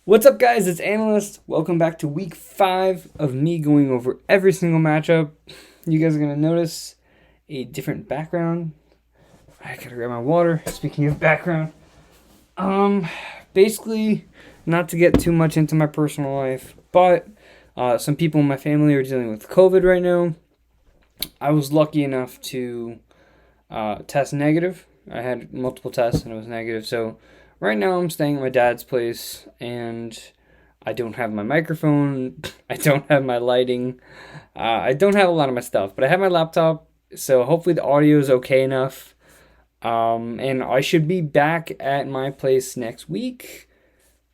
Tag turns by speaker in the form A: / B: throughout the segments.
A: What's up, guys? It's Analyst. Welcome back to week 5 of me going over every single matchup. You guys are going to notice a different background. I gotta grab my water. Speaking of background, basically, not to get too much into my personal life, but some people in my family are dealing with COVID right now. I was lucky enough to test negative. I had multiple tests and it was negative, so right now I'm staying at my dad's place and I don't have my microphone, I don't have my lighting, I don't have a lot of my stuff, but I have my laptop, so hopefully the audio is okay enough. And I should be back at my place next week.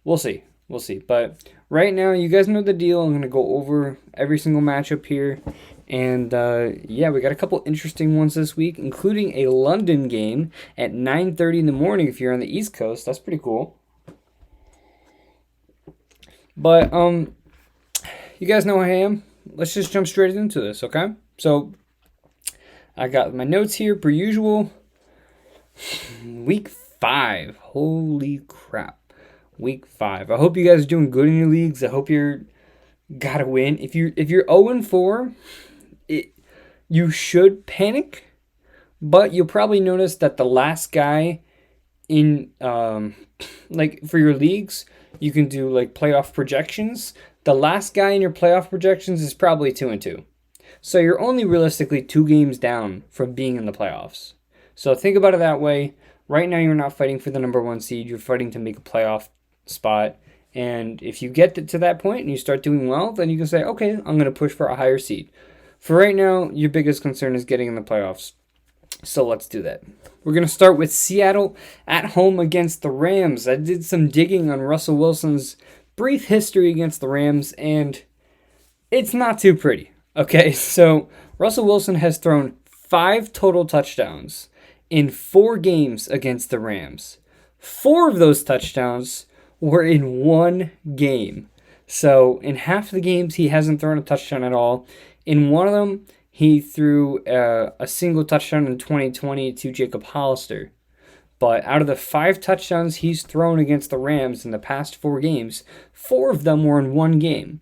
A: We'll see. We'll see. But right now, you guys know the deal. I'm going to go over every single matchup here. And yeah, we got a couple interesting ones this week, including a London game at 9:30 in the morning if you're on the East Coast. That's pretty cool. But you guys know who I am. Let's just jump straight into this, okay? So I got my notes here per usual. Week 5. Holy crap. Week 5. I hope you guys are doing good in your leagues. I hope you're gotta win. If you're 0-4, you should panic, but you'll probably notice that the last guy in like for your leagues, you can do like playoff projections. The last guy in your playoff projections is probably 2-2. So you're only realistically 2 games down from being in the playoffs. So think about it that way. Right now, you're not fighting for the number 1 seed. You're fighting to make a playoff spot. And if you get to that point and you start doing well, then you can say, okay, I'm going to push for a higher seed. For right now, your biggest concern is getting in the playoffs. So let's do that. We're going to start with Seattle at home against the Rams. I did some digging on Russell Wilson's brief history against the Rams, and it's not too pretty. Okay, so Russell Wilson has thrown 5 total touchdowns in 4 games against the Rams. 4 of those touchdowns were in 1 game. So in half the games, he hasn't thrown a touchdown at all. In one of them, he threw a single touchdown in 2020 to Jacob Hollister. But out of the 5 touchdowns he's thrown against the Rams in the past 4 games, 4 of them were in 1 game.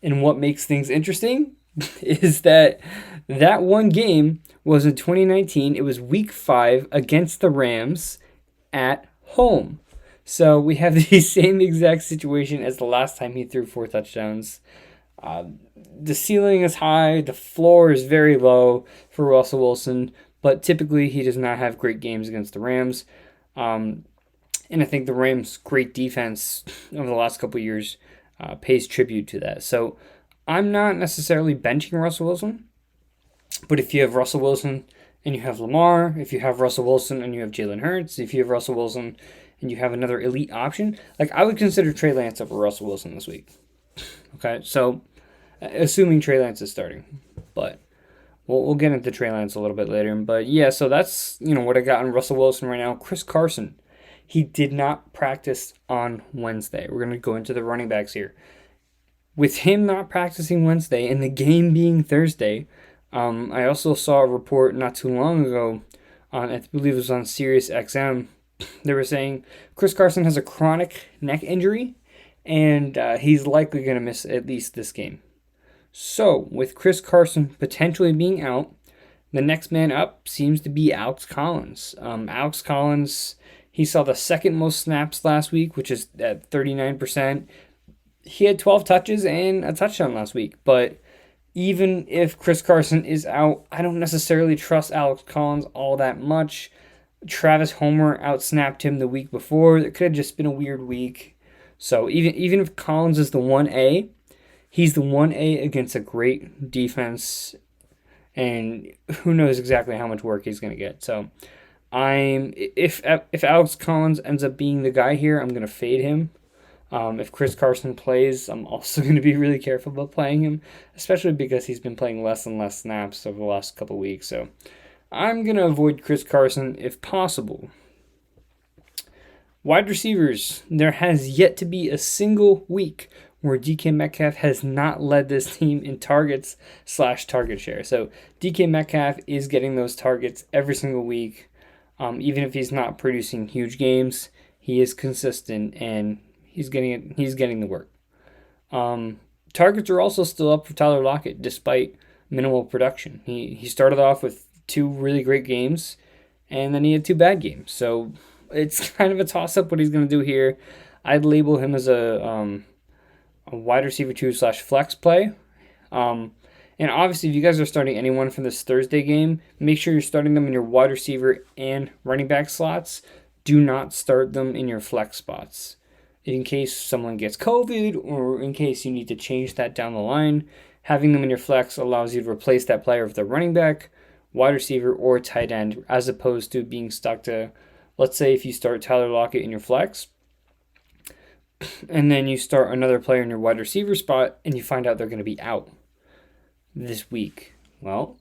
A: And what makes things interesting is that 1 game was in 2019. It was week 5 against the Rams at home. So we have the same exact situation as the last time he threw 4 touchdowns. The ceiling is high. The floor is very low for Russell Wilson. But typically he does not have great games against the Rams. And I think the Rams' great defense over the last couple of years pays tribute to that. So I'm not necessarily benching Russell Wilson. But if you have Russell Wilson and you have Lamar, if you have Russell Wilson and you have Jalen Hurts, if you have Russell Wilson and you have another elite option, like I would consider Trey Lance over Russell Wilson this week. Okay, so assuming Trey Lance is starting, but we'll get into Trey Lance a little bit later. But yeah, so that's what I got on Russell Wilson right now. Chris Carson, he did not practice on Wednesday. We're gonna go into the running backs here. With him not practicing Wednesday and the game being Thursday, I also saw a report not too long ago on, I believe it was on Sirius XM. They were saying Chris Carson has a chronic neck injury, and he's likely going to miss at least this game. So, with Chris Carson potentially being out, the next man up seems to be Alex Collins. Alex Collins, he saw the second most snaps last week, which is at 39%. He had 12 touches and a touchdown last week, but even if Chris Carson is out, I don't necessarily trust Alex Collins all that much. Travis Homer outsnapped him the week before. It could have just been a weird week. So even if Collins is the 1A, he's the 1A against a great defense, and who knows exactly how much work he's going to get. So if Alex Collins ends up being the guy here, I'm going to fade him. If Chris Carson plays, I'm also going to be really careful about playing him, especially because he's been playing less and less snaps over the last couple weeks. So I'm going to avoid Chris Carson if possible. Wide receivers, there has yet to be a single week where DK Metcalf has not led this team in targets/target share. So DK Metcalf is getting those targets every single week. Even if he's not producing huge games, he is consistent and he's getting it. He's getting the work. Targets are also still up for Tyler Lockett despite minimal production. He started off with 2 really great games, and then he had 2 bad games. So it's kind of a toss-up what he's going to do here. I'd label him as a wide receiver 2 / flex play. And obviously, if you guys are starting anyone from this Thursday game, make sure you're starting them in your wide receiver and running back slots. Do not start them in your flex spots. In case someone gets COVID or in case you need to change that down the line, having them in your flex allows you to replace that player with a running back, wide receiver, or tight end, as opposed to being stuck to, let's say if you start Tyler Lockett in your flex, and then you start another player in your wide receiver spot, and you find out they're going to be out this week. Well,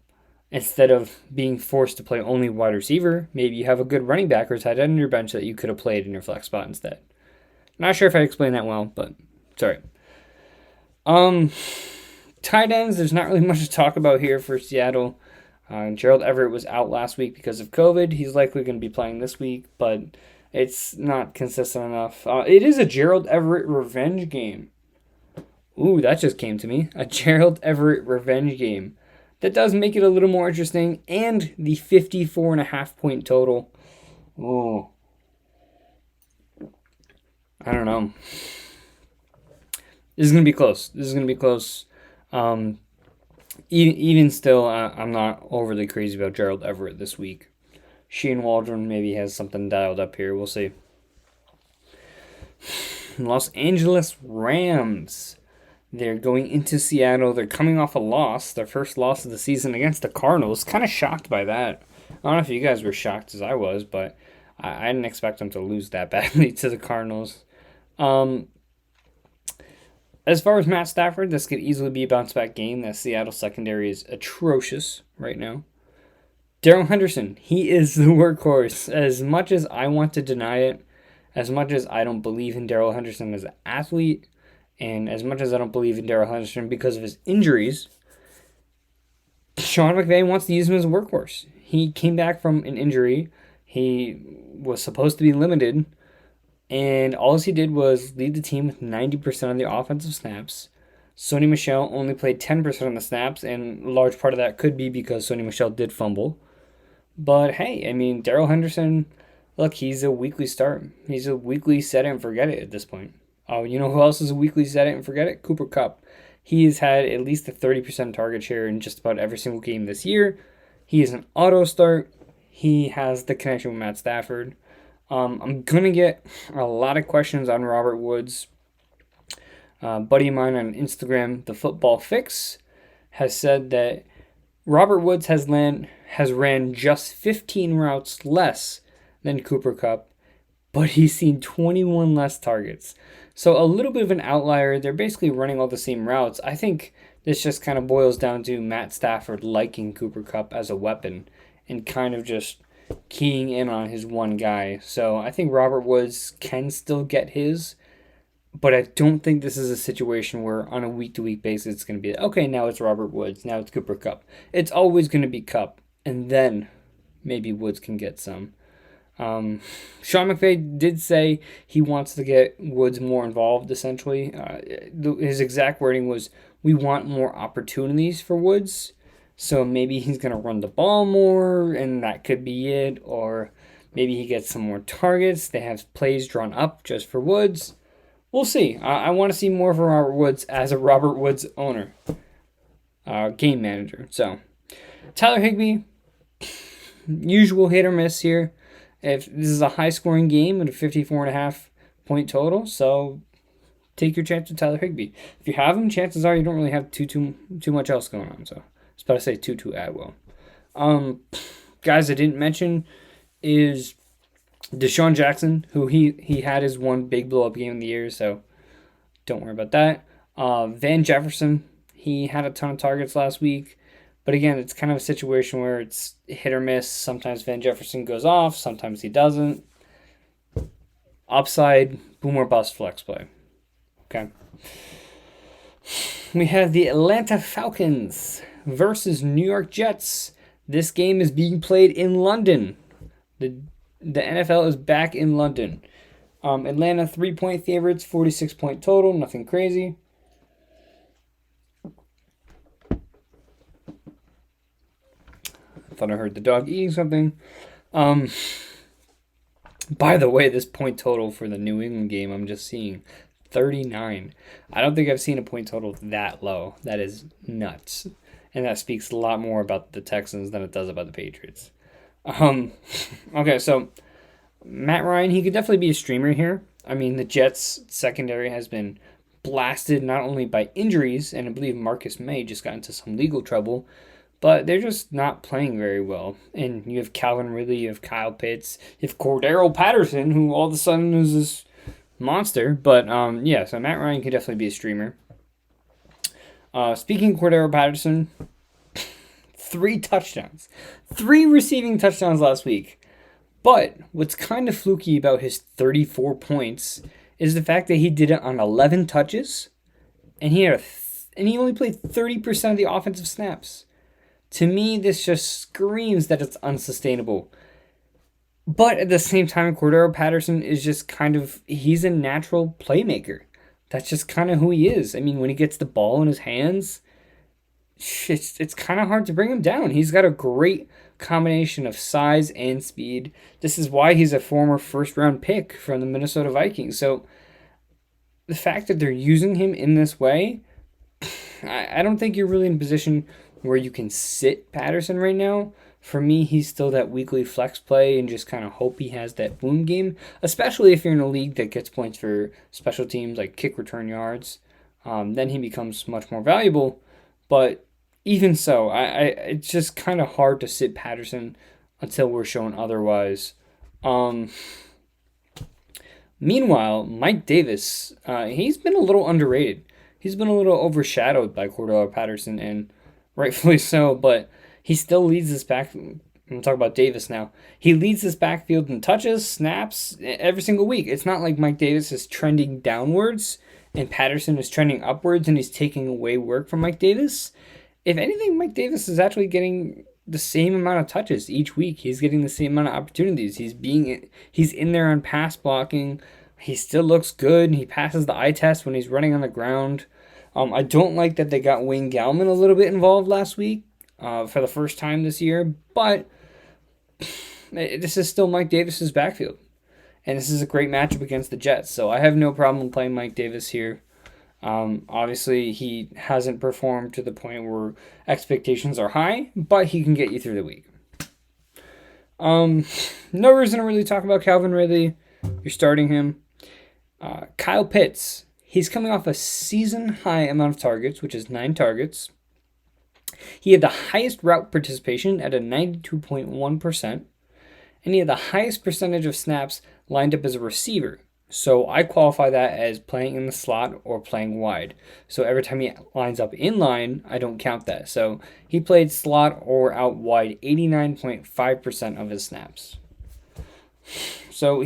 A: instead of being forced to play only wide receiver, maybe you have a good running back or tight end on your bench that you could have played in your flex spot instead. Not sure if I explained that well, but sorry. Tight ends, there's not really much to talk about here for Seattle. Gerald Everett was out last week because of COVID. He's likely going to be playing this week, but it's not consistent enough. It is a Gerald Everett revenge game. Ooh, that just came to me. A Gerald Everett revenge game. That does make it a little more interesting. And the 54.5 point total. Oh, I don't know. This is going to be close. Even still, I'm not overly crazy about Gerald Everett this week. Shane Waldron maybe has something dialed up here. We'll see. Los Angeles Rams. They're going into Seattle. They're coming off a loss, their first loss of the season against the Cardinals. Kind of shocked by that. I don't know if you guys were shocked as I was, but I didn't expect them to lose that badly to the Cardinals. As far as Matt Stafford, this could easily be a bounce-back game. That Seattle secondary is atrocious right now. Darrell Henderson, he is the workhorse. As much as I want to deny it, as much as I don't believe in Darrell Henderson as an athlete, and as much as I don't believe in Darrell Henderson because of his injuries, Sean McVay wants to use him as a workhorse. He came back from an injury. He was supposed to be limited, and all he did was lead the team with 90% of the offensive snaps. Sony Michel only played 10% of the snaps, and a large part of that could be because Sony Michel did fumble. But hey, I mean, Darrell Henderson, look, he's a weekly start. He's a weekly set it and forget it at this point. Oh, you know who else is a weekly set it and forget it? Cooper Kupp. He's had at least a 30% target share in just about every single game this year. He is an auto start. He has the connection with Matt Stafford. I'm going to get a lot of questions on Robert Woods. Buddy of mine on Instagram, The Football Fix, has said that Robert Woods has ran just 15 routes less than Cooper Kupp, but he's seen 21 less targets. So a little bit of an outlier. They're basically running all the same routes. I think this just kind of boils down to Matt Stafford liking Cooper Kupp as a weapon and kind of just keying in on his one guy. So I think Robert Woods can still get his, but I don't think this is a situation where on a week-to-week basis it's going to be, okay, now it's Robert Woods, now it's Cooper Kupp. It's always going to be Kupp, and then maybe Woods can get some. Sean McVay did say he wants to get Woods more involved, essentially. His exact wording was, we want more opportunities for Woods, so maybe he's going to run the ball more, and that could be it, or maybe he gets some more targets. They have plays drawn up just for Woods. We'll see. I want to see more from Robert Woods as a Robert Woods owner, game manager. So, Tyler Higbee, usual hit or miss here. If this is a high-scoring game with a 54.5 point total, so take your chance with Tyler Higbee. If you have him, chances are you don't really have too much else going on. So, I was about to say Tutu Atwell. Guys I didn't mention is Deshaun Jackson, who he had his one big blow-up game of the year, so don't worry about that. Van Jefferson, he had a ton of targets last week. But again, it's kind of a situation where it's hit or miss. Sometimes Van Jefferson goes off, sometimes he doesn't. Upside, boom or bust flex play. Okay. We have the Atlanta Falcons versus New York Jets. This game is being played in London. The NFL is back in London. Atlanta 3-point favorites, 46-point total, nothing crazy. I thought I heard the dog eating something. By the way, this point total for the New England game, I'm just seeing 39. I don't think I've seen a point total that low. That is nuts. And that speaks a lot more about the Texans than it does about the Patriots. Okay, so Matt Ryan, he could definitely be a streamer here. I mean, the Jets' secondary has been blasted not only by injuries, and I believe Marcus May just got into some legal trouble, but they're just not playing very well. And you have Calvin Ridley, you have Kyle Pitts, you have Cordero Patterson, who all of a sudden is this monster. But yeah, so Matt Ryan could definitely be a streamer. Speaking of Cordero Patterson, 3 touchdowns. 3 receiving touchdowns last week. But what's kind of fluky about his 34 points is the fact that he did it on 11 touches, and he only played 30% of the offensive snaps. To me, this just screams that it's unsustainable. But at the same time, Cordero Patterson is just he's a natural playmaker. That's just kind of who he is. I mean, when he gets the ball in his hands, it's kind of hard to bring him down. He's got a great combination of size and speed. This is why he's a former first-round pick from the Minnesota Vikings. So the fact that they're using him in this way, I don't think you're really in a position where you can sit Patterson right now. For me, he's still that weekly flex play and just kind of hope he has that boom game, especially if you're in a league that gets points for special teams like kick return yards. Then he becomes much more valuable. But even so, it's just kind of hard to sit Patterson until we're shown otherwise. Meanwhile, Mike Davis, he's been a little underrated. He's been a little overshadowed by Cordero Patterson, and rightfully so, but he still leads this back. I'm going to talk about Davis now. He leads this backfield in touches, snaps, every single week. It's not like Mike Davis is trending downwards and Patterson is trending upwards and he's taking away work from Mike Davis. If anything, Mike Davis is actually getting the same amount of touches each week. He's getting the same amount of opportunities. He's in there on pass blocking. He still looks good. He passes the eye test when he's running on the ground. I don't like that they got Wayne Gallman a little bit involved last week for the first time this year, but this is still Mike Davis's backfield. And this is a great matchup against the Jets, so I have no problem playing Mike Davis here. Obviously, he hasn't performed to the point where expectations are high, but he can get you through the week. No reason to really talk about Calvin Ridley. You're starting him. Kyle Pitts, he's coming off a season-high amount of targets, which is 9 targets. He had the highest route participation at a 92.1%, and he had the highest percentage of snaps lined up as a receiver. So I qualify that as playing in the slot or playing wide. So every time he lines up in line, I don't count that. So he played slot or out wide 89.5% of his snaps. So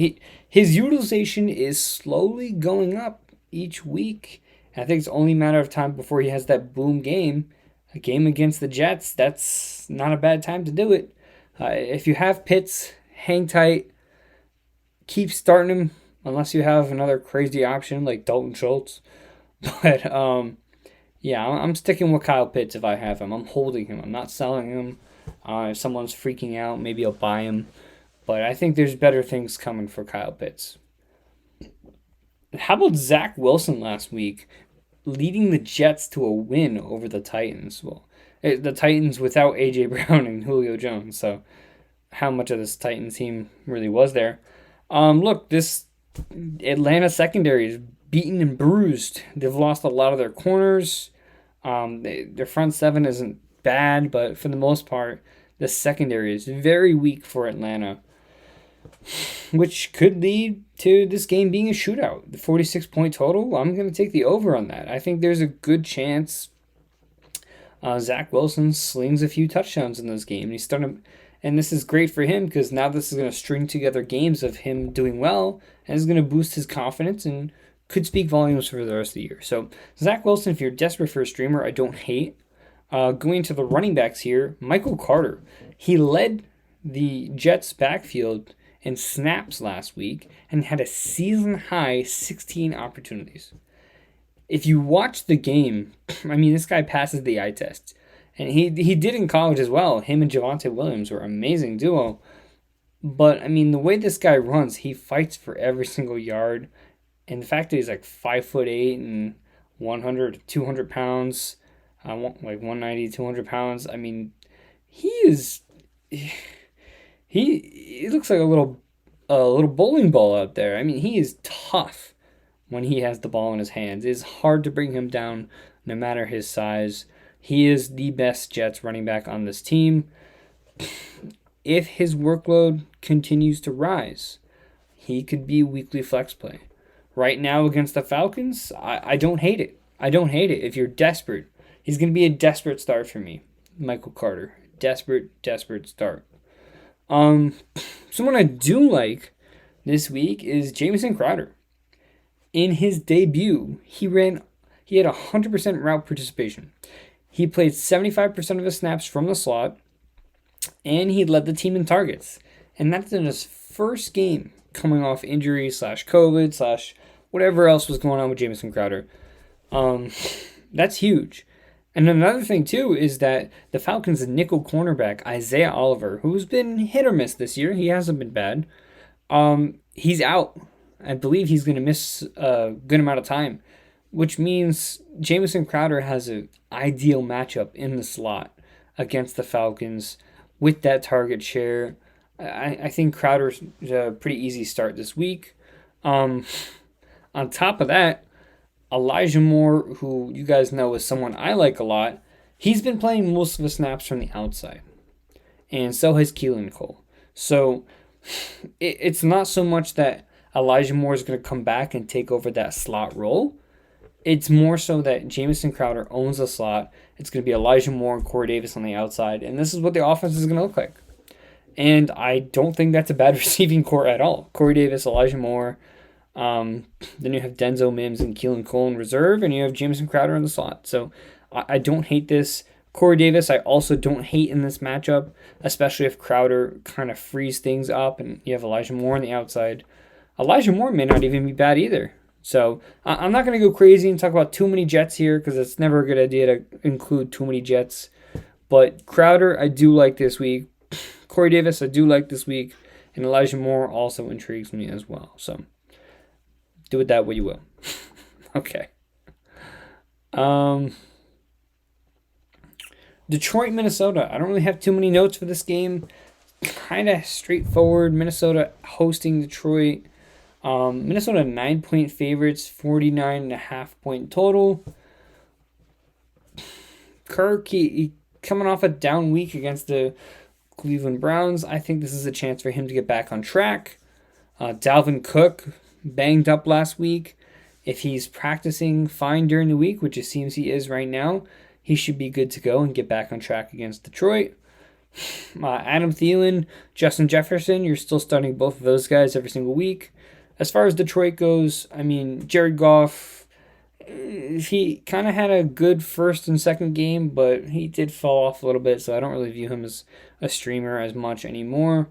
A: his utilization is slowly going up each week. And I think it's only a matter of time before he has that boom game. A game against the Jets, that's not a bad time to do it. If you have Pitts, hang tight. Keep starting him unless you have another crazy option like Dalton Schultz. But, yeah, I'm sticking with Kyle Pitts if I have him. I'm holding him. I'm not selling him. If someone's freaking out, maybe I'll buy him. But I think there's better things coming for Kyle Pitts. How about Zach Wilson last week leading the Jets to a win over the Titans? Well, the Titans without A.J. Brown and Julio Jones. So how much of this Titans team really was there? Look, this Atlanta secondary is beaten and bruised. They've lost a lot of their corners. Their front seven isn't bad, but for the most part, the secondary is very weak for Atlanta, which could lead to this game being a shootout. The 46-point total, I'm going to take the over on that. I think there's a good chance Zach Wilson slings a few touchdowns in this game. And this is great for him because now this is going to string together games of him doing well and is going to boost his confidence and could speak volumes for the rest of the year. So Zach Wilson, if you're desperate for a streamer, I don't hate. Going to the running backs here, Michael Carter. He led the Jets backfield in snaps last week and had a season-high 16 opportunities. If you watch the game, I mean, this guy passes the eye test. And he did in college as well. Him and Javonte Williams were an amazing duo. But, I mean, the way this guy runs, he fights for every single yard. And the fact that he's like 5'8" and 100, 200 pounds, like 190, 200 pounds, I mean, he looks like a little bowling ball out there. I mean, he is tough when he has the ball in his hands. It's hard to bring him down no matter his size. He is the best Jets running back on this team. If his workload continues to rise, he could be weekly flex play. Right now against the Falcons, I don't hate it. I don't hate it. If you're desperate, he's going to be a desperate start for me. Michael Carter. Desperate start. Someone I do like this week is Jamison Crowder. In his debut, he had 100% route participation. He played 75% of his snaps from the slot, and he led the team in targets. And that's in his first game coming off injury /COVID whatever else was going on with Jamison Crowder. That's huge. And another thing, too, is that the Falcons' nickel cornerback, Isaiah Oliver, who's been hit or miss this year, he hasn't been bad, he's out. I believe he's going to miss a good amount of time, which means Jamison Crowder has an ideal matchup in the slot against the Falcons with that target share. I think Crowder's a pretty easy start this week. On top of that, Elijah Moore, who you guys know is someone I like a lot, he's been playing most of the snaps from the outside. And so has Keelan Cole. So it's not so much that Elijah Moore is going to come back and take over that slot role. It's more so that Jamison Crowder owns the slot. It's going to be Elijah Moore and Corey Davis on the outside. And this is what the offense is going to look like. And I don't think that's a bad receiving core at all. Corey Davis, Elijah Moore. Then you have Denzel Mims and Keelan Cole in reserve. And you have Jamison Crowder in the slot. So I don't hate this. Corey Davis, I also don't hate in this matchup. Especially if Crowder kind of frees things up. And you have Elijah Moore on the outside. Elijah Moore may not even be bad either. So I'm not going to go crazy and talk about too many Jets here because it's never a good idea to include too many Jets. But Crowder, I do like this week. Corey Davis, I do like this week. And Elijah Moore also intrigues me as well. So do with that what you will. Okay. Detroit, Minnesota. I don't really have too many notes for this game. Kind of straightforward. Minnesota hosting Detroit. Minnesota 9-point favorites, 49.5-point total. Kirk, he coming off a down week against the Cleveland Browns. I think this is a chance for him to get back on track. Dalvin Cook banged up last week. If he's practicing fine during the week, which it seems he is right now, he should be good to go and get back on track against Detroit. Adam Thielen, Justin Jefferson, you're still starting both of those guys every single week. As far as Detroit goes, I mean, Jared Goff, he kind of had a good first and second game, but he did fall off a little bit, so I don't really view him as a streamer as much anymore.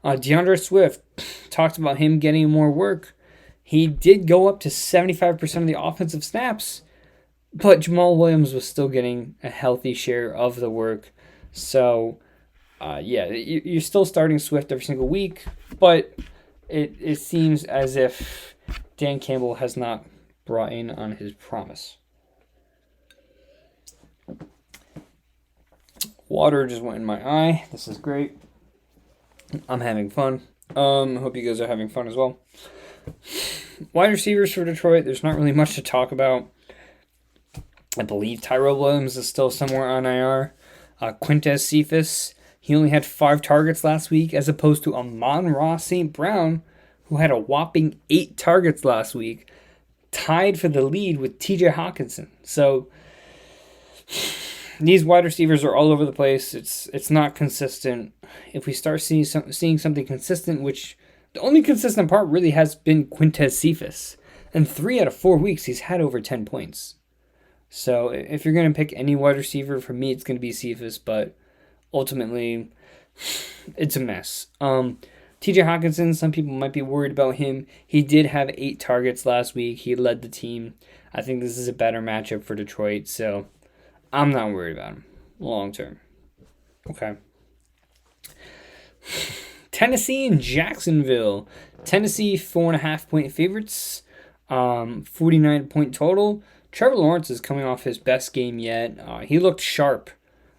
A: DeAndre Swift, talked about him getting more work. He did go up to 75% of the offensive snaps, but Jamal Williams was still getting a healthy share of the work. So, you're still starting Swift every single week, but it seems as if Dan Campbell has not brought in on his promise. Water just went in my eye. This is great. I'm having fun. Hope you guys are having fun as well. Wide receivers for Detroit, there's not really much to talk about. I believe Tyrell Williams is still somewhere on IR. Quintez Cephas, he only had 5 targets last week as opposed to Amon-Ra St. Brown, who had a whopping 8 targets last week, tied for the lead with TJ Hawkinson. So these wide receivers are all over the place. It's not consistent. If we start seeing something consistent, which the only consistent part really has been Quintez Cephas. And 3 out of 4 weeks, he's had over 10 points. So if you're going to pick any wide receiver, for me, it's going to be Cephas, but ultimately, it's a mess. TJ Hawkinson, some people might be worried about him. He did have 8 targets last week. He led the team. I think this is a better matchup for Detroit, so I'm not worried about him long term. Okay. Tennessee and Jacksonville. Tennessee 4.5-point favorites. 49-point total. Trevor Lawrence is coming off his best game yet. He looked sharp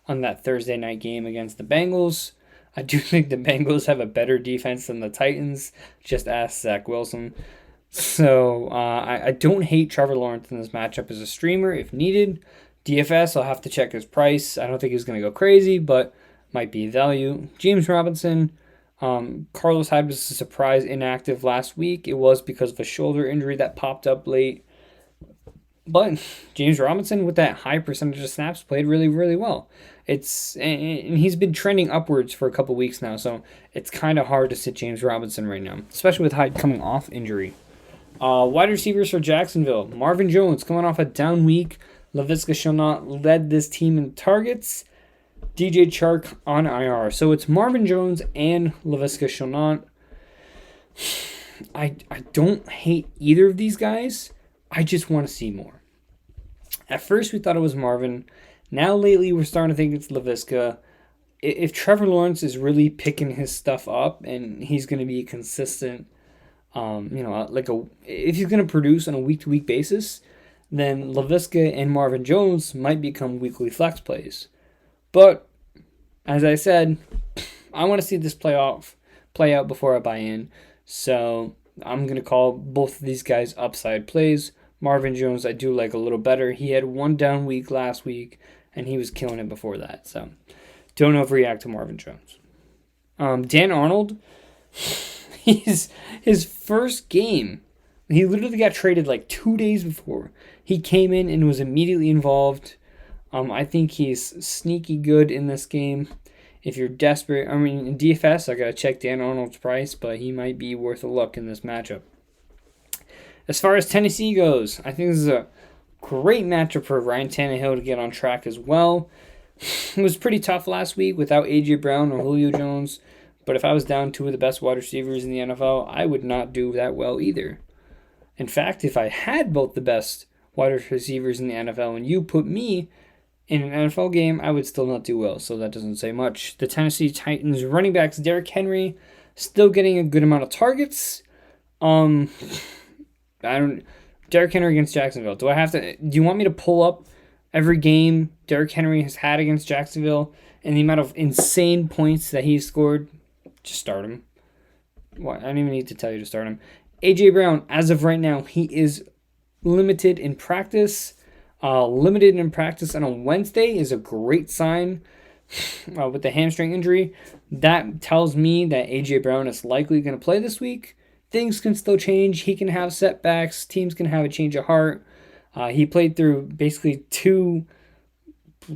A: on that Thursday night game against the Bengals. I do think the Bengals have a better defense than the Titans. Just ask Zach Wilson. So I don't hate Trevor Lawrence in this matchup as a streamer if needed. DFS, I'll have to check his price. I don't think he's going to go crazy, but might be value. James Robinson. Carlos Hyde was a surprise inactive last week. It was because of a shoulder injury that popped up late. But James Robinson, with that high percentage of snaps, played really, really well. And he's been trending upwards for a couple weeks now, so it's kind of hard to sit James Robinson right now, especially with Hyde coming off injury. Wide receivers for Jacksonville. Marvin Jones coming off a down week. Laviska Shenault led this team in targets. DJ Chark on IR. So it's Marvin Jones and Laviska Shenault. I don't hate either of these guys. I just want to see more. At first, we thought it was Marvin. Now, lately, we're starting to think it's Laviska. If Trevor Lawrence is really picking his stuff up and he's going to be consistent, if he's going to produce on a week-to-week basis, then Laviska and Marvin Jones might become weekly flex plays. But, as I said, I want to see this play out before I buy in. So, I'm going to call both of these guys upside plays. Marvin Jones, I do like a little better. He had one down week last week, and he was killing it before that. So, don't overreact to Marvin Jones. Dan Arnold, his first game, he literally got traded like 2 days before. He came in and was immediately involved. I think he's sneaky good in this game. If you're desperate, in DFS, I got to check Dan Arnold's price, but he might be worth a look in this matchup. As far as Tennessee goes, I think this is a great matchup for Ryan Tannehill to get on track as well. It was pretty tough last week without A.J. Brown or Julio Jones, but if I was down 2 of the best wide receivers in the NFL, I would not do that well either. In fact, if I had both the best wide receivers in the NFL and you put me in an NFL game, I would still not do well, so that doesn't say much. The Tennessee Titans running backs, Derrick Henry, still getting a good amount of targets. Derrick Henry against Jacksonville. Do you want me to pull up every game Derrick Henry has had against Jacksonville and the amount of insane points that he's scored? Just start him. I don't even need to tell you to start him. A.J. Brown, as of right now, he is limited in practice. Limited in practice on a Wednesday is a great sign with the hamstring injury. That tells me that A.J. Brown is likely going to play this week. Things can still change. He can have setbacks. Teams can have a change of heart. He played through basically 2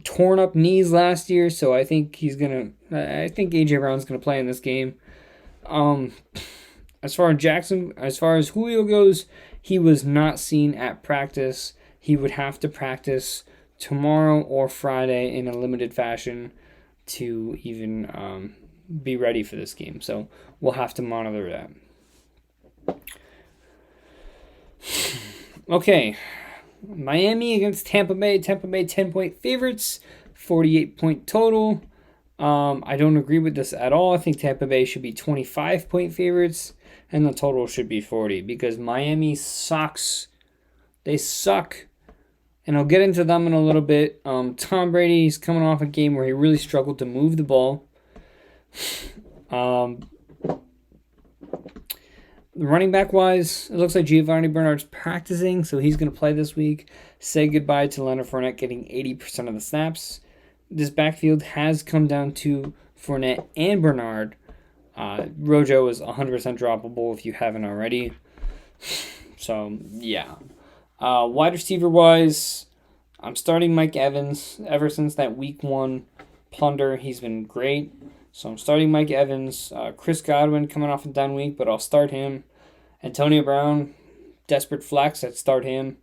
A: torn up knees last year, so I think A.J. Brown's gonna play in this game. As far as Julio goes, he was not seen at practice. He would have to practice tomorrow or Friday in a limited fashion to even be ready for this game. So we'll have to monitor that. Okay, Miami against Tampa Bay. Tampa Bay 10-point favorites, 48-point total. I don't agree with this at all. I think Tampa Bay should be 25-point favorites, and the total should be 40 because Miami sucks. They suck. And I'll get into them in a little bit. Tom Brady's coming off a game where he really struggled to move the ball. Running back wise, it looks like Giovanni Bernard's practicing, so he's going to play this week. Say goodbye to Leonard Fournette getting 80% of the snaps. This backfield has come down to Fournette and Bernard. Rojo is 100% droppable if you haven't already. So, yeah. Wide receiver wise, I'm starting Mike Evans. Ever since that week 1 plunder, he's been great. So I'm starting Mike Evans. Chris Godwin coming off a down week, but I'll start him. Antonio Brown, desperate flex, I'd start him.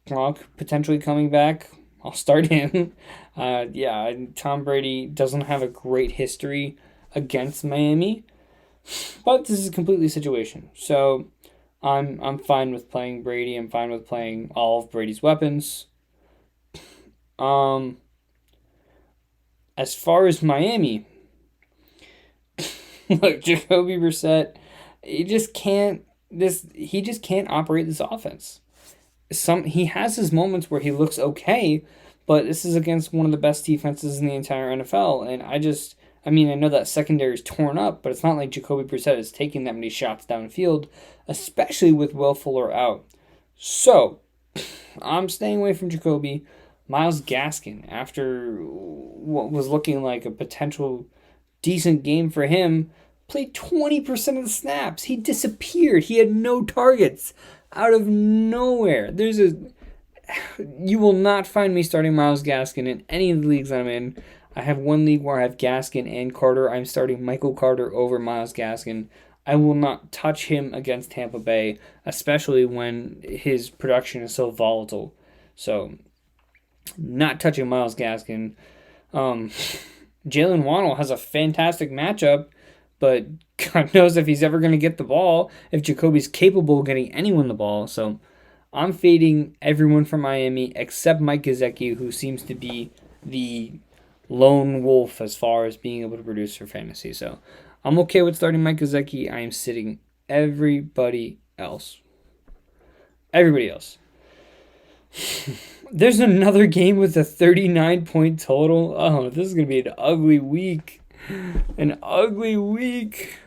A: Gronk potentially coming back, I'll start him. Tom Brady doesn't have a great history against Miami. But this is a completely situation. So I'm fine with playing Brady. I'm fine with playing all of Brady's weapons. As far as Miami, look, Jacoby Brissett, he just can't operate this offense. He has his moments where he looks okay, but this is against one of the best defenses in the entire NFL, and I know that secondary is torn up, but it's not like Jacoby Brissett is taking that many shots downfield, especially with Will Fuller out. So, I'm staying away from Jacoby. Myles Gaskin, after what was looking like a potential decent game for him, played 20% of the snaps. He disappeared. He had no targets out of nowhere. You will not find me starting Myles Gaskin in any of the leagues I'm in. I have one league where I have Gaskin and Carter. I'm starting Michael Carter over Myles Gaskin. I will not touch him against Tampa Bay, especially when his production is so volatile. So, not touching Myles Gaskin. Jalen Waddle has a fantastic matchup, but God knows if he's ever going to get the ball, if Jacoby's capable of getting anyone the ball. So I'm fading everyone from Miami except Mike Gesicki, who seems to be the lone wolf as far as being able to produce for fantasy. So I'm okay with starting Mike Gesicki. I am sitting everybody else. Everybody else. There's another game with a 39-point total. Oh, this is going to be an ugly week. An ugly week.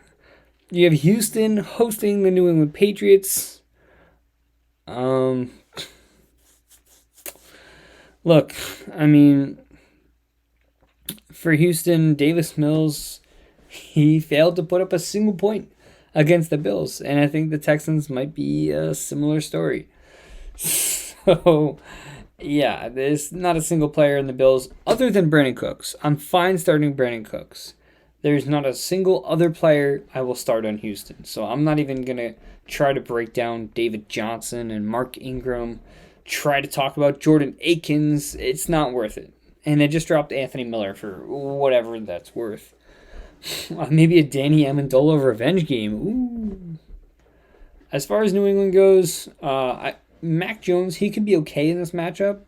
A: You have Houston hosting the New England Patriots. Look, for Houston, Davis Mills, he failed to put up a single point against the Bills. And I think the Texans might be a similar story. So, yeah, there's not a single player in the Bills other than Brandon Cooks. I'm fine starting Brandon Cooks. There's not a single other player I will start on Houston. So I'm not even going to try to break down David Johnson and Mark Ingram, try to talk about Jordan Akins. It's not worth it. And they just dropped Anthony Miller for whatever that's worth. Maybe a Danny Amendola revenge game. Ooh. As far as New England goes, Mac Jones, he could be okay in this matchup,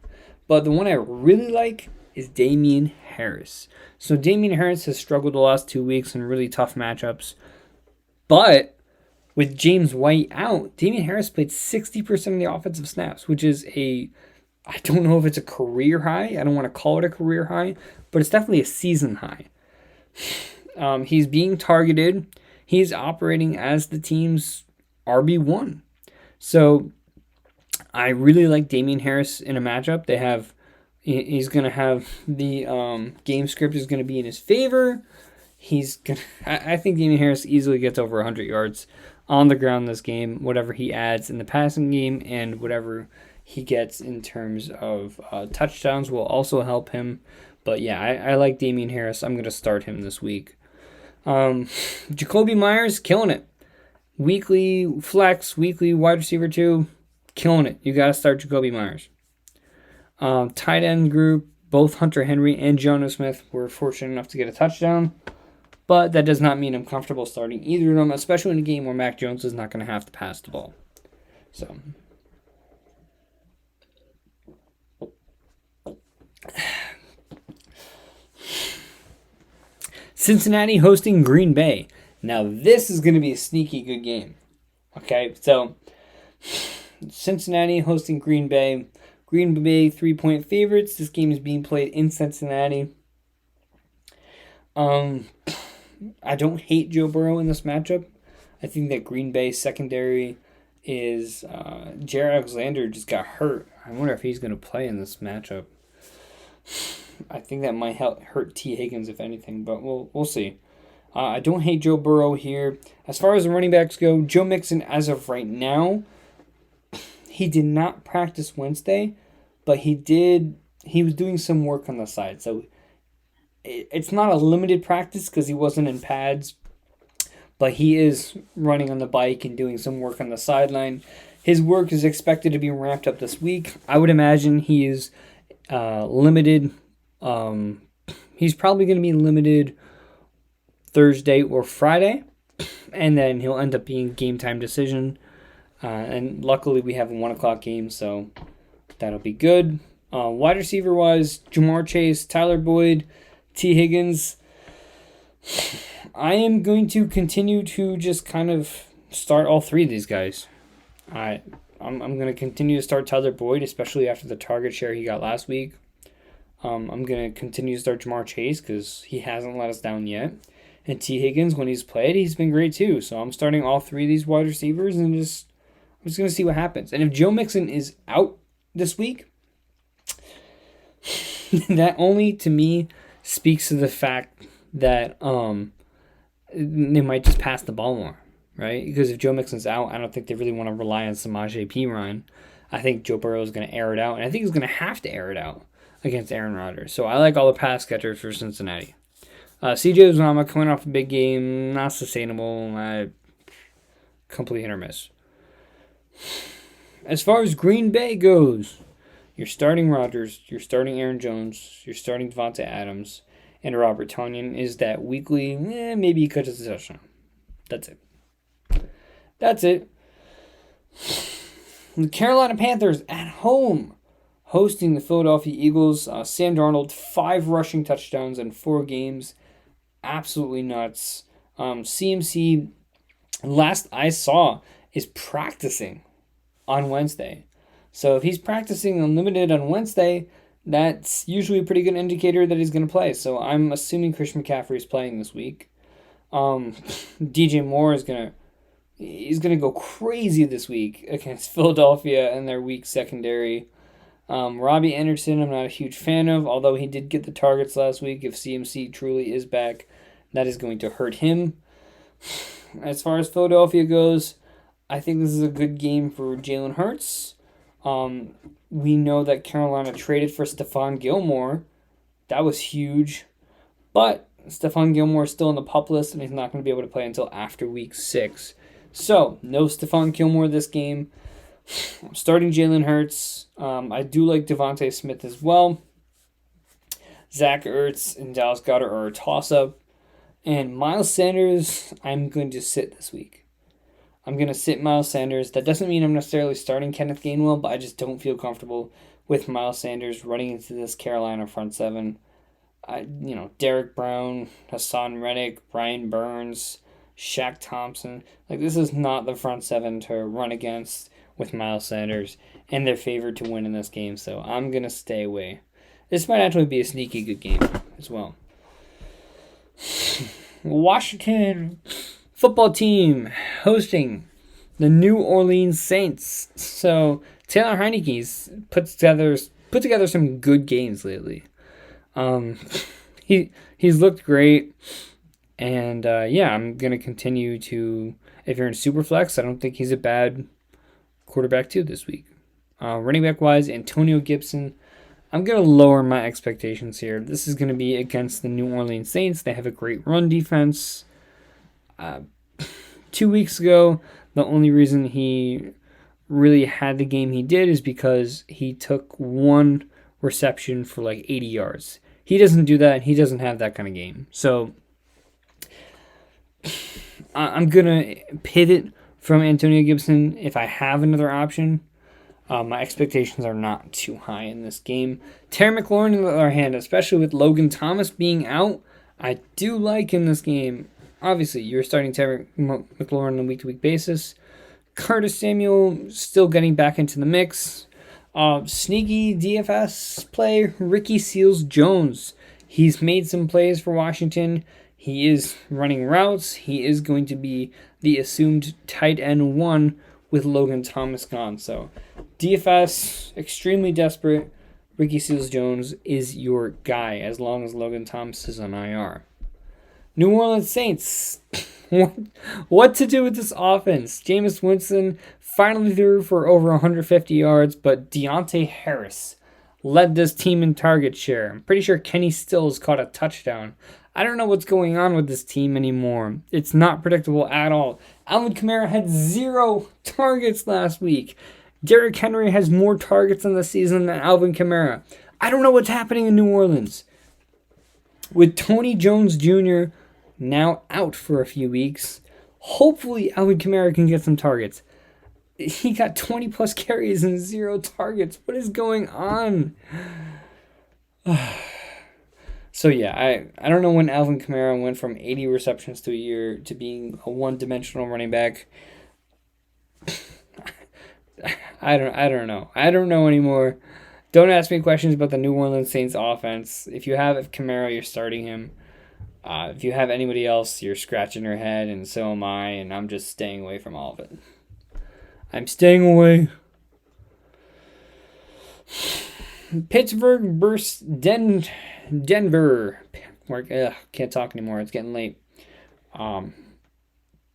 A: but the one I really like is Damian Harris. So Damian Harris has struggled the last 2 weeks in really tough matchups, but with James White out, Damian Harris played 60% of the offensive snaps, which is I don't know if it's a career high. I don't want to call it a career high, but it's definitely a season high. He's being targeted. He's operating as the team's RB1. So I really like Damian Harris in a matchup. He's going to have the game script is going to be in his favor. I think Damian Harris easily gets over 100 yards on the ground this game, whatever he adds in the passing game and whatever he gets in terms of touchdowns will also help him. But yeah, I like Damian Harris. I'm going to start him this week. Jacoby Myers, killing it. Weekly flex, weekly wide receiver 2, killing it. You got to start Jacoby Myers. Tight end group, both Hunter Henry and Jonnu Smith were fortunate enough to get a touchdown. But that does not mean I'm comfortable starting either of them, especially in a game where Mac Jones is not going to have to pass the ball. So, Cincinnati hosting Green Bay. Now, this is going to be a sneaky good game. Okay, so Cincinnati hosting Green Bay. Green Bay 3-point favorites. This game is being played in Cincinnati. I don't hate Joe Burrow in this matchup. I think that Green Bay secondary is Jared Alexander just got hurt. I wonder if he's going to play in this matchup. I think that might hurt T. Higgins, if anything, but we'll see. I don't hate Joe Burrow here. As far as the running backs go, Joe Mixon, as of right now, he did not practice Wednesday, but he was doing some work on the side. So it's not a limited practice because he wasn't in pads, but he is running on the bike and doing some work on the sideline. His work is expected to be ramped up this week. I would imagine he is limited. He's probably going to be limited Thursday or Friday. and then he'll end up being game time decision. And luckily we have a 1 o'clock game, so that'll be good. Wide receiver wise, Jamar Chase, Tyler Boyd, T. Higgins. I am going to continue to just kind of start all three of these guys. I'm going to continue to start Tyler Boyd, especially after the target share he got last week. I'm going to continue to start Jamar Chase because he hasn't let us down yet. And T. Higgins, when he's played, he's been great too. So I'm starting all three of these wide receivers and I'm just going to see what happens. And if Joe Mixon is out this week, that only to me speaks to the fact that they might just pass the ball more, right? Because if Joe Mixon's out, I don't think they really want to rely on Samaje Perine. I think Joe Burrow is going to air it out, and I think he's going to have to air it out against Aaron Rodgers. So I like all the pass catchers for Cincinnati. CJ Uzomah coming off a big game, not sustainable. Complete hit or miss. As far as Green Bay goes, you're starting Rodgers, you're starting Aaron Jones, you're starting Devontae Adams, and Robert Tonyan is that weekly, maybe he catches a touchdown. That's it. The Carolina Panthers at home hosting the Philadelphia Eagles. Sam Darnold, 5 rushing touchdowns in 4 games. Absolutely nuts. CMC, last I saw, is practicing on Wednesday. So if he's practicing unlimited on Wednesday, that's usually a pretty good indicator that he's going to play. So I'm assuming Christian McCaffrey is playing this week. DJ Moore is going to go crazy this week against Philadelphia and their weak secondary. Robbie Anderson, I'm not a huge fan of, although he did get the targets last week. If CMC truly is back, that is going to hurt him. As far as Philadelphia goes, I think this is a good game for Jalen Hurts. We know that Carolina traded for Stephon Gilmore. That was huge. But Stephon Gilmore is still on the PUP list, and he's not going to be able to play until after week 6. So, no Stephon Gilmore this game. I'm starting Jalen Hurts. I do like Devontae Smith as well. Zach Ertz and Dallas Goedert are a toss-up. And Miles Sanders, I'm going to sit this week. I'm going to sit Miles Sanders. That doesn't mean I'm necessarily starting Kenneth Gainwell, but I just don't feel comfortable with Miles Sanders running into this Carolina front seven. Derek Brown, Hassan Reddick, Brian Burns, Shaq Thompson. This is not the front seven to run against with Miles Sanders, and they're favored to win in this game, so I'm going to stay away. This might actually be a sneaky good game as well. Washington football team hosting the New Orleans Saints. So Taylor Heineke's put together some good games lately. He's looked great, and I'm gonna continue to. If you're in Superflex, I don't think he's a bad quarterback too this week. Running back wise, Antonio Gibson. I'm going to lower my expectations here. This is going to be against the New Orleans Saints. They have a great run defense. 2 weeks ago, the only reason he really had the game he did is because he took 1 reception for 80 yards. He doesn't do that. He doesn't have that kind of game. So I'm going to pivot from Antonio Gibson if I have another option. My expectations are not too high in this game. Terry McLaurin, on the other hand, especially with Logan Thomas being out, I do like in this game. Obviously, you're starting Terry McLaurin on a week-to-week basis. Curtis Samuel still getting back into the mix. Sneaky DFS play, Ricky Seals-Jones. He's made some plays for Washington. He is running routes. He is going to be the assumed tight end 1 with Logan Thomas gone. So DFS, extremely desperate. Ricky Seals-Jones is your guy as long as Logan Thomas is on IR. New Orleans Saints. What to do with this offense? Jameis Winston finally threw for over 150 yards, but Deontay Harris led this team in target share. I'm pretty sure Kenny Stills caught a touchdown. I don't know what's going on with this team anymore. It's not predictable at all. Alvin Kamara had 0 targets last week. Derrick Henry has more targets in the season than Alvin Kamara. I don't know what's happening in New Orleans. With Tony Jones Jr. now out for a few weeks, Hopefully, Alvin Kamara can get some targets. He got 20 plus carries and 0 targets. What is going on? So yeah, I don't know when Alvin Kamara went from 80 receptions to a year to being a one-dimensional running back. I don't know. I don't know anymore. Don't ask me questions about the New Orleans Saints offense. If you have Kamara, you're starting him. If you have anybody else, you're scratching your head, and so am I, and I'm just staying away from all of it. I'm staying away. Pittsburgh versus Denver. Can't talk anymore. It's getting late.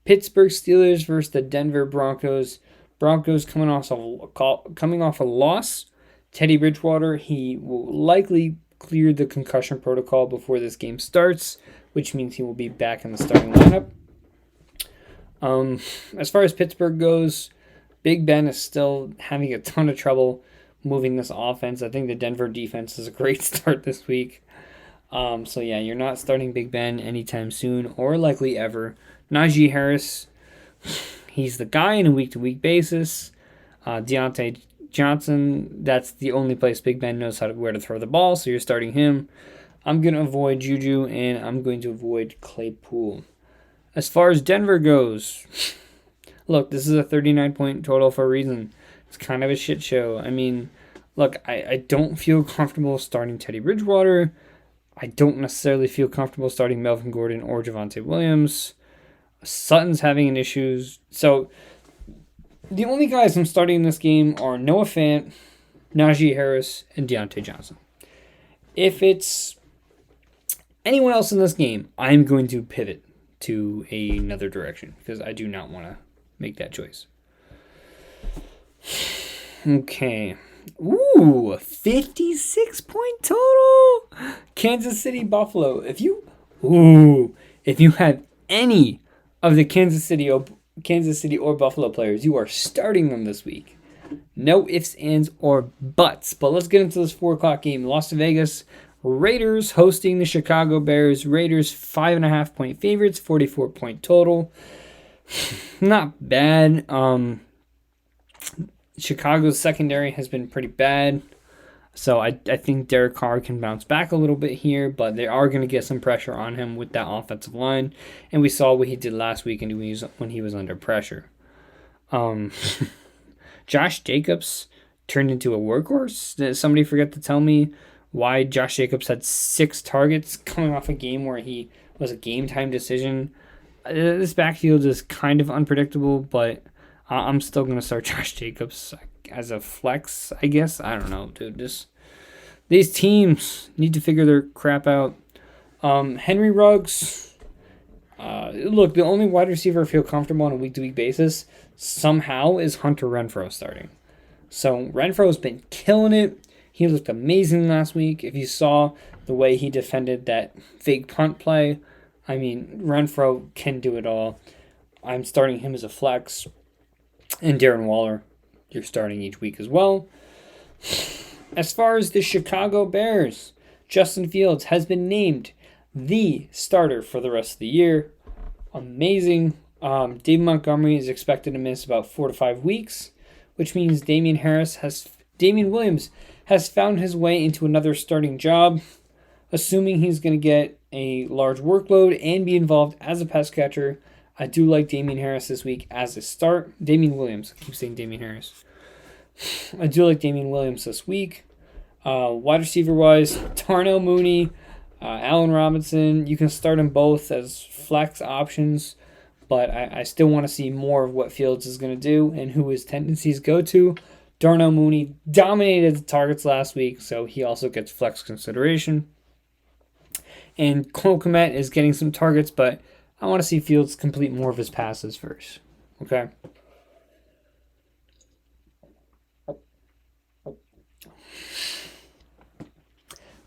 A: Pittsburgh Steelers versus the Denver Broncos. Broncos coming off a loss. Teddy Bridgewater, he will likely clear the concussion protocol before this game starts, which means he will be back in the starting lineup. As far as Pittsburgh goes, Big Ben is still having a ton of trouble moving this offense. I think the Denver defense is a great start this week. So yeah, you're not starting Big Ben anytime soon or likely ever. Najee Harris, he's the guy on a week-to-week basis. Deontay Johnson, that's the only place Big Ben knows where to throw the ball, so you're starting him. I'm going to avoid Juju, and I'm going to avoid Claypool. As far as Denver goes, look, this is a 39-point total for a reason. It's kind of a shit show. I mean, look, I don't feel comfortable starting Teddy Bridgewater. I don't necessarily feel comfortable starting Melvin Gordon or Javonte Williams. Sutton's having an issues. So the only guys I'm starting in this game are Noah Fant, Najee Harris, and Deontay Johnson. If it's anyone else in this game, I'm going to pivot to another direction because I do not want to make that choice. Okay. Ooh, 56-point total. Kansas City Buffalo. If you have any of the Kansas City or Buffalo players, you are starting them this week. No ifs, ands, or buts. But let's get into this 4 o'clock game. Las Vegas Raiders hosting the Chicago Bears. Raiders 5.5-point favorites, 44-point total. Not bad. Chicago's secondary has been pretty bad. So I think Derek Carr can bounce back a little bit here, but they are going to get some pressure on him with that offensive line. And we saw what he did last week when he was under pressure. Josh Jacobs turned into a workhorse. Did somebody forget to tell me why Josh Jacobs had 6 targets coming off a game where he was a game-time decision? This backfield is kind of unpredictable, but I'm still going to start Josh Jacobs as a flex, I guess. I don't know, dude. These teams need to figure their crap out. Henry Ruggs. Look, the only wide receiver I feel comfortable on a week-to-week basis somehow is Hunter Renfrow starting. So Renfrow's been killing it. He looked amazing last week. If you saw the way he defended that fake punt play, I mean, Renfrow can do it all. I'm starting him as a flex. And Darren Waller, you're starting each week as well. As far as the Chicago Bears, Justin Fields has been named the starter for the rest of the year. Amazing. David Montgomery is expected to miss about 4 to 5 weeks, which means Damian Williams has found his way into another starting job, assuming he's going to get a large workload and be involved as a pass catcher. I do like Damian Harris this week as a start. Damian Williams. I keep saying Damian Harris. I do like Damian Williams this week. Wide receiver-wise, Darnell Mooney, Allen Robinson. You can start them both as flex options, but I still want to see more of what Fields is going to do and who his tendencies go to. Darnell Mooney dominated the targets last week, so he also gets flex consideration. And Cole Kmet is getting some targets, but I want to see Fields complete more of his passes first. Okay?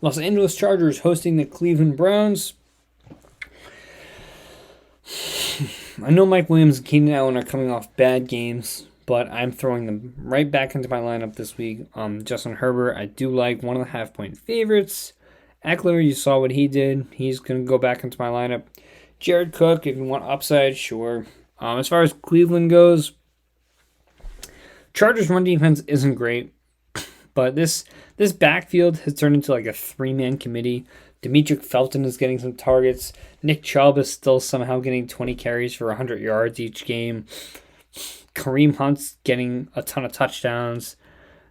A: Los Angeles Chargers hosting the Cleveland Browns. I know Mike Williams and Keenan Allen are coming off bad games, but I'm throwing them right back into my lineup this week. Justin Herbert, I do like 1.5-point favorites. Eckler, you saw what he did. He's going to go back into my lineup. Jared Cook, if you want upside, sure. As far as Cleveland goes, Chargers' run defense isn't great, but this backfield has turned into like a three-man committee. Demetric Felton is getting some targets. Nick Chubb is still somehow getting 20 carries for 100 yards each game. Kareem Hunt's getting a ton of touchdowns.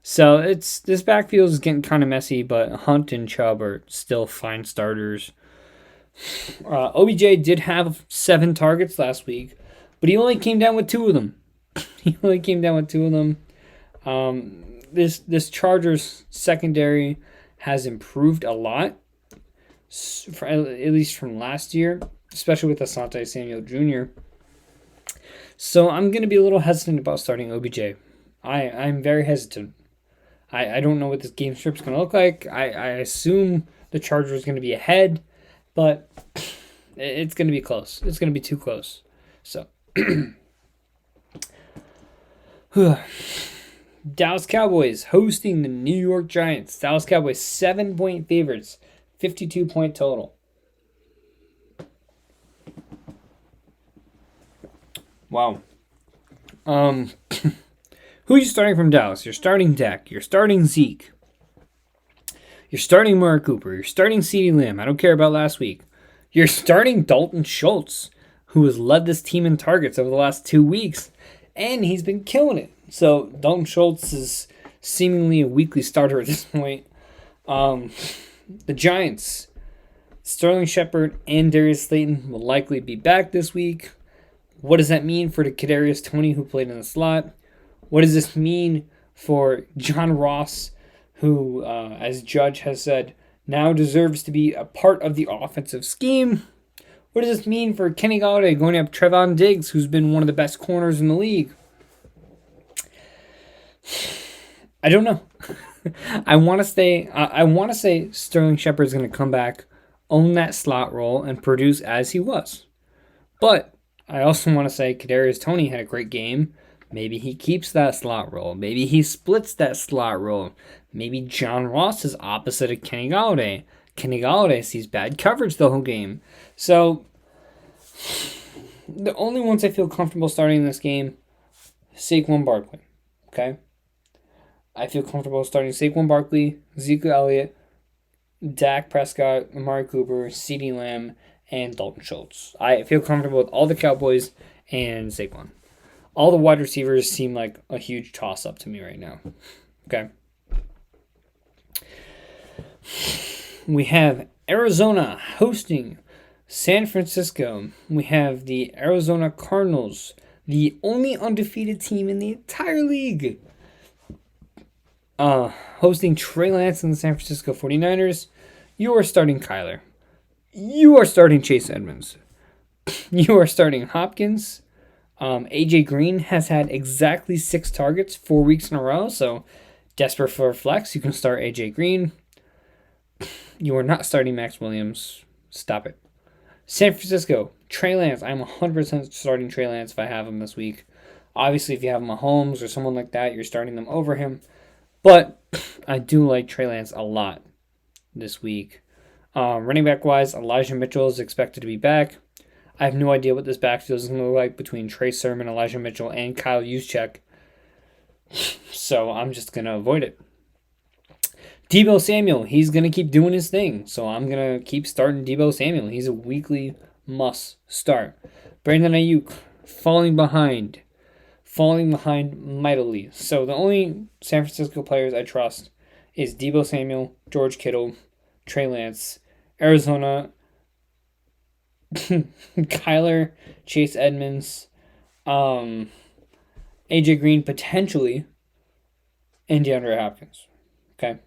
A: So this backfield is getting kind of messy, but Hunt and Chubb are still fine starters. OBJ did have 7 targets last week, but he only came down with 2 of them. This Chargers secondary has improved a lot, at least from last year, especially with Asante Samuel Jr. So I'm going to be a little hesitant about starting OBJ. I'm very hesitant. I don't know what this game script is going to look like. I assume the Chargers is going to be ahead, but it's going to be close. It's going to be too close. So, Dallas Cowboys hosting the New York Giants. Dallas Cowboys 7-point favorites, 52-point total. Wow. Who are you starting from Dallas? You're starting Dak. You're starting Zeke. You're starting Amari Cooper. You're starting CeeDee Lamb. I don't care about last week. You're starting Dalton Schultz, who has led this team in targets over the last 2 weeks, and he's been killing it. So Dalton Schultz is seemingly a weekly starter at this point. The Giants, Sterling Shepard and Darius Slayton will likely be back this week. What does that mean for the Kadarius Toney who played in the slot? What does this mean for John Ross, who, as Judge has said, now deserves to be a part of the offensive scheme? What does this mean for Kenny Golladay going up Trevon Diggs, who's been one of the best corners in the league? I don't know. I want to say Sterling Shepard is going to come back, own that slot role, and produce as he was. But I also want to say Kadarius Toney had a great game. Maybe he keeps that slot role. Maybe he splits that slot role. Maybe John Ross is opposite of Kenny Golladay. Kenny Golladay sees bad coverage the whole game. So, the only ones I feel comfortable starting in this game, Saquon Barkley. Okay? I feel comfortable starting Saquon Barkley, Zeke Elliott, Dak Prescott, Amari Cooper, CeeDee Lamb, and Dalton Schultz. I feel comfortable with all the Cowboys and Saquon. All the wide receivers seem like a huge toss-up to me right now. Okay. We have Arizona hosting San Francisco. We have the Arizona Cardinals, the only undefeated team in the entire league, hosting Trey Lance and the San Francisco 49ers. You are starting Kyler. You are starting Chase Edmonds. You are starting Hopkins. AJ Green has had exactly 6 targets 4 weeks in a row, so desperate for a flex, you can start AJ Green. You are not starting Max Williams. Stop it. San Francisco, Trey Lance. I'm 100% starting Trey Lance if I have him this week. Obviously, if you have Mahomes or someone like that, you're starting them over him. But I do like Trey Lance a lot this week. Running back-wise, Elijah Mitchell is expected to be back. I have no idea what this backfield is going to look like between Trey Sermon, Elijah Mitchell, and Kyle Juszczyk. So I'm just going to avoid it. Deebo Samuel, he's going to keep doing his thing. So I'm going to keep starting Deebo Samuel. He's a weekly must start. Brandon Ayuk, falling behind mightily. So the only San Francisco players I trust is Deebo Samuel, George Kittle, Trey Lance, Arizona, Kyler, Chase Edmonds, AJ Green potentially, and DeAndre Hopkins. Okay.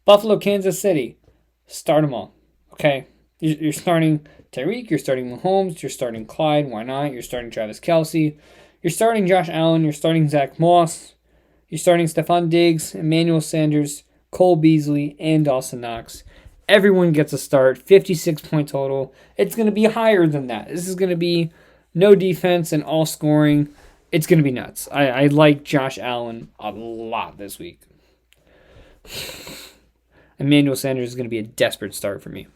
A: Buffalo, Kansas City. Start them all. Okay. You're starting Tyreek, you're starting Mahomes, you're starting Clyde, why not? You're starting Travis Kelce, you're starting Josh Allen, you're starting Zach Moss, you're starting Stephon Diggs, Emmanuel Sanders, Cole Beasley, and Dawson Knox. Everyone gets a start, 56-point total. It's going to be higher than that. This is going to be no defense and all scoring. It's going to be nuts. I like Josh Allen a lot this week. Emmanuel Sanders is going to be a desperate start for me.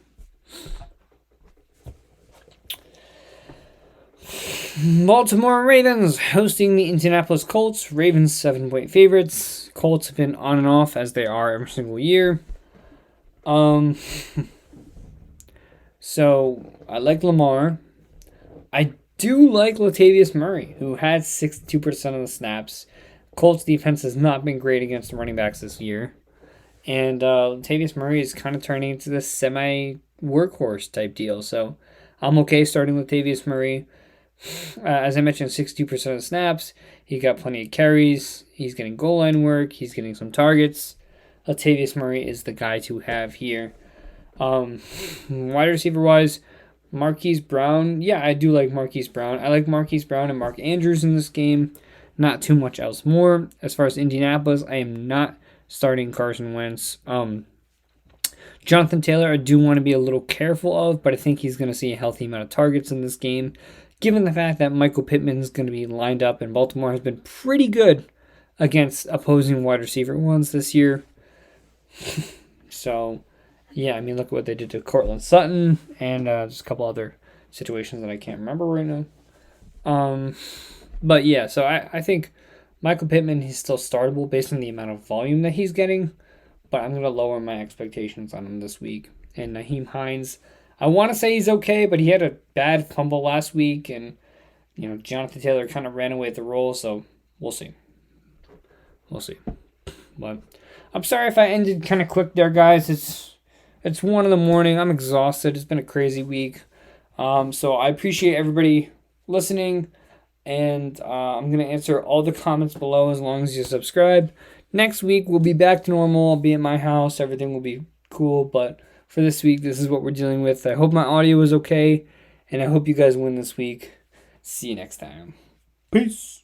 A: Baltimore Ravens hosting the Indianapolis Colts. Ravens 7-point favorites. Colts have been on and off as they are every single year. So I like Lamar. I do like Latavius Murray, who had 62% of the snaps. Colts defense has not been great against the running backs this year. And Latavius Murray is kind of turning into this semi-workhorse type deal. So I'm okay starting Latavius Murray. As I mentioned, 62% of the snaps. He got plenty of carries. He's getting goal line work. He's getting some targets. Latavius Murray is the guy to have here. Wide receiver-wise, Marquise Brown. Yeah, I do like Marquise Brown. I like Marquise Brown and Mark Andrews in this game. Not too much else more. As far as Indianapolis, I am not starting Carson Wentz. Jonathan Taylor, I do want to be a little careful of, but I think he's going to see a healthy amount of targets in this game, given the fact that Michael Pittman is going to be lined up, and Baltimore has been pretty good against opposing wide receiver ones this year. So, yeah, I mean, look at what they did to Cortland Sutton and just a couple other situations that I can't remember right now. But, yeah, so I think Michael Pittman, he's still startable based on the amount of volume that he's getting, but I'm going to lower my expectations on him this week. And Nyheim Hines, I want to say he's okay, but he had a bad fumble last week, and Jonathan Taylor kind of ran away with the role, so we'll see. But I'm sorry if I ended kind of quick there, guys. It's 1 a.m. I'm exhausted. It's been a crazy week. So I appreciate everybody listening, and I'm going to answer all the comments below as long as you subscribe. Next week, we'll be back to normal. I'll be at my house. Everything will be cool, but for this week, this is what we're dealing with. I hope my audio is okay, and I hope you guys win this week. See you next time. Peace.